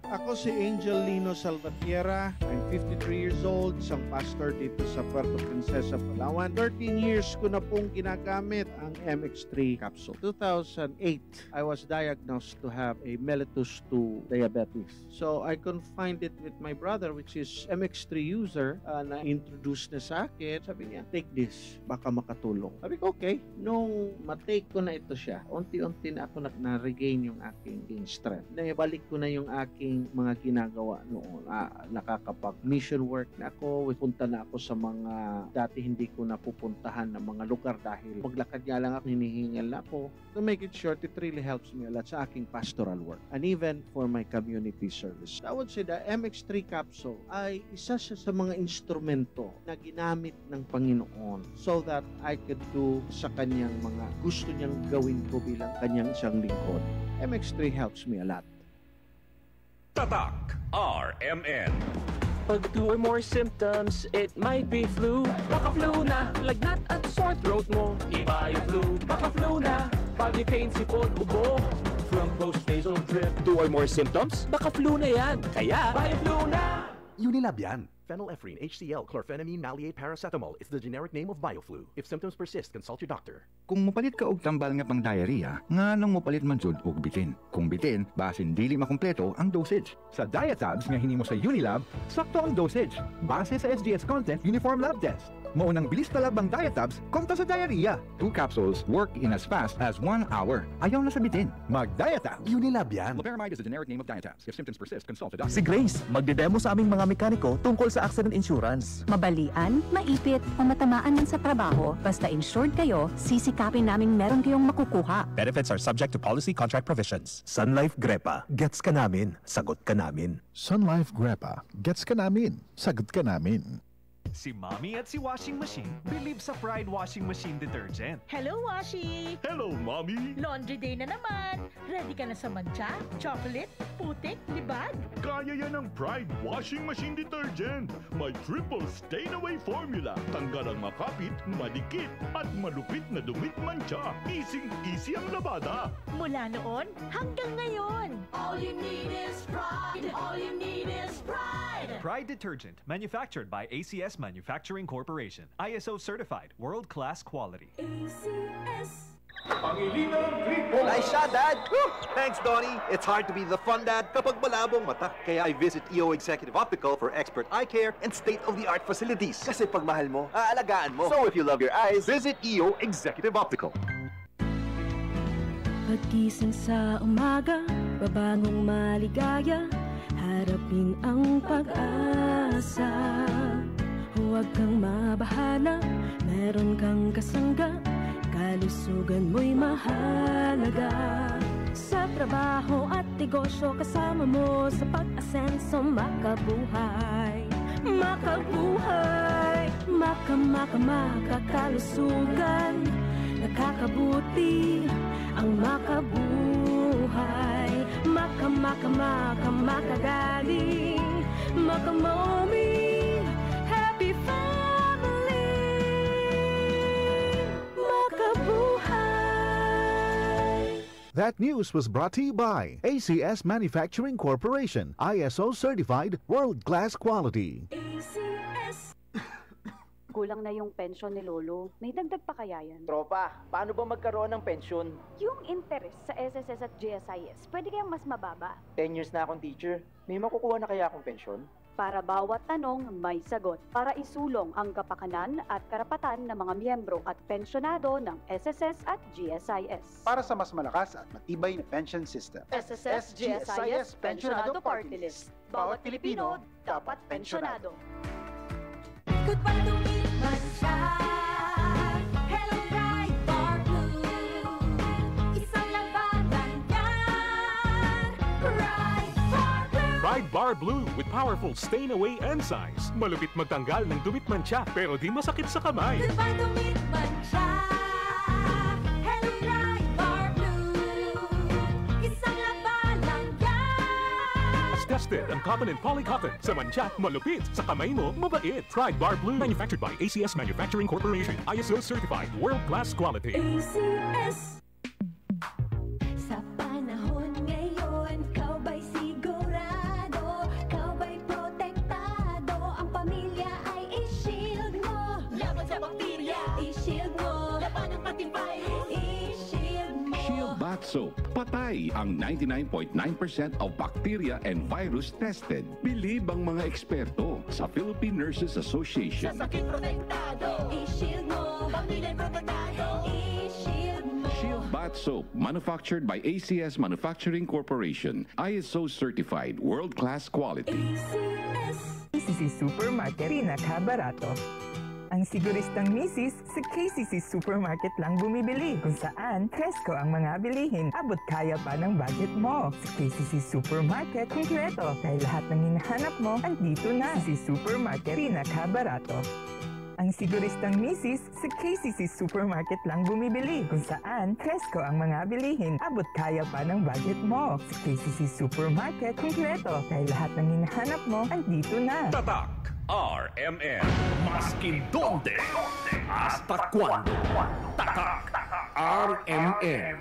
Ako si Angel Lino Salvatierra. I'm 53 years old, isang pastor dito sa Puerto Princesa, Palawan. 13 years ko na pong ginagamit ang MX3 capsule. 2008, I was diagnosed to have a mellitus 2 diabetes. So I confined it with my brother, which is MX3 user, na introduce na sa akin. Sabi niya, take this, baka makatulong. Sabi ko, okay. Nung matake ko na ito siya, unti-unti na ako na-regain yung aking strength. Naibalik ko na yung aking mga ginagawa noon. Nakakapag-mission work na ako. Punta na ako sa mga dati hindi ko napupuntahan na mga lugar dahil maglakad nga lang ako, hinihingal na ako. To make it short, it really helps me a lot sa aking pastoral work and even for my community service. I would say the MX3 capsule ay isa siya sa mga instrumento na ginamit ng Panginoon so that I could do sa kanyang mga gusto niyang gawin ko bilang kanyang isang lingkod. MX3 helps me a lot. Tatak RMN. Pag 2 or more symptoms, it might be flu. Baka flu na, lagnat at sore throat mo. Iba yung flu, baka flu na. Body pain, sipon, ubo. From post-nasal drip. 2 or more symptoms, baka flu na yan. Kaya, buy flu na! Unilab yan. Phenylephrine, HCl, chlorphenamine, maleate, paracetamol is the generic name of BioFlu. If symptoms persist, consult your doctor. Kung mupalit ka og tambal nga pang diarrhea, nga nang mupalit man jud og bitin. Kung bitin, basin dili makumpleto ang dosage. Sa Diatabs nga hinimo sa Unilab, sakto ang dosage. Base sa SGS content, uniform lab test. Maunang bilis talab ang Diatabs kontra sa diarrhea. 2 capsules work in as fast as 1 hour. Ayaw na sa bitin. Mag-Diatabs. Unilab yan. Loperamide is the generic name of Diatabs. If symptoms persist, consult a doctor. Si Grace, magdedemo sa aming mga mekaniko tungkol sa accident insurance. Mabalian, maipit, o matamaan man sa trabaho, basta insured kayo, sisikapin naming meron kayong makukuha. Benefits are subject to policy contract provisions. Sun Life Grepa, gets ka namin, sagot ka namin. Sun Life Grepa, gets ka namin, sagot ka namin. Si Mommy at si Washing Machine believe sa Pride Washing Machine Detergent. Hello, Washi! Hello, Mommy! Laundry day na naman! Ready ka na sa mancha, chocolate, putik, libag? Kaya yan ang Pride Washing Machine Detergent. May triple stain-away formula. Tanggal ang makapit, madikit, at malupit na dumit mancha. Easy ang labada. Mula noon hanggang ngayon. All you need is pride. All you need is pride. Pride Detergent, manufactured by ACS Manufacturing Corporation. ISO certified, world-class quality. ACS. Nice shot, Dad! Woo! Thanks, Donnie. It's hard to be the fun dad kapag malabong mata. Kaya I visit EO Executive Optical for expert eye care and state-of-the-art facilities. Kasi pag mahal mo, aalagaan mo. So if you love your eyes, visit EO Executive Optical. Pagkising sa umaga, babangong maligaya, harapin ang pag-asa. Huwag kang mabahala, meron kang kasangga, kalusugan mo'y mahalaga. Sa trabaho at negosyo, kasama mo sa pag-asenso, makabuhay. Makabuhay, makakalusugan, nakakabuti ang makabuhay. Makagaling, makamoming, happy family, makabuhay. That news was brought to you by ACS Manufacturing Corporation, ISO certified, world-class quality. ACS. Kulang na yung pensyon ni Lolo. May dagdag pa kaya yan? Tropa, paano ba magkaroon ng pensyon? Yung interest sa SSS at GSIS, pwede kayang mas mababa. 10 years na akong teacher. May makukuha na kaya akong pensyon? Para bawat tanong, may sagot. Para isulong ang kapakanan at karapatan ng mga miyembro at pensyonado ng SSS at GSIS. Para sa mas malakas at matibay na pension system. SSS GSIS Pensionado Party List. Bawat Pilipino dapat pensyonado. Goodbye to me, mancha. Hello, Pride Bar Blue. Isang labanan yan. Pride Bar Blue. Pride Bar Blue with powerful stain-away enzymes. Malupit magtanggal ng dumit mancha pero di masakit sa kamay. Goodbye to me, mancha. Hello, Pride Bar Blue. Isang labanan yan. As tested ang cotton and polycotton. Sa mancha, malupit. Sa kamay mo, mabait. Pride Bar Blue. Manufactured by ACS Manufacturing Corporation. ISO certified. World-class quality. ACS. Sa panahon ngayon, ikaw ba'y sigurado? Soap. Patay ang 99.9% of bacteria and virus tested. Bilib ang mga eksperto sa Philippine Nurses Association. Sa sakit protektado, i-shield mo. Pamilya protektado, i-shield mo. Shield Bath Soap, manufactured by ACS Manufacturing Corporation. ISO certified, world-class quality. KCC Supermarket, pinakabarato. Ang siguristang misis, sa KCC Supermarket lang bumibili. Kung saan, presko ang mga bilihin. Abot kaya pa ng budget mo. Sa KCC Supermarket, kumpleto. Dahil lahat ng hinahanap mo, andito na. KCC Supermarket, pinakabarato. Ang siguristang misis, sa KCC Supermarket lang bumibili. Kung saan, presko ang mga bilihin. Abot kaya pa ng budget mo. Sa KCC Supermarket, kumpleto. Dahil lahat ng hinahanap mo, andito na. Tatak RMN. Maskin donde, hasta cuando. Tatak RMN.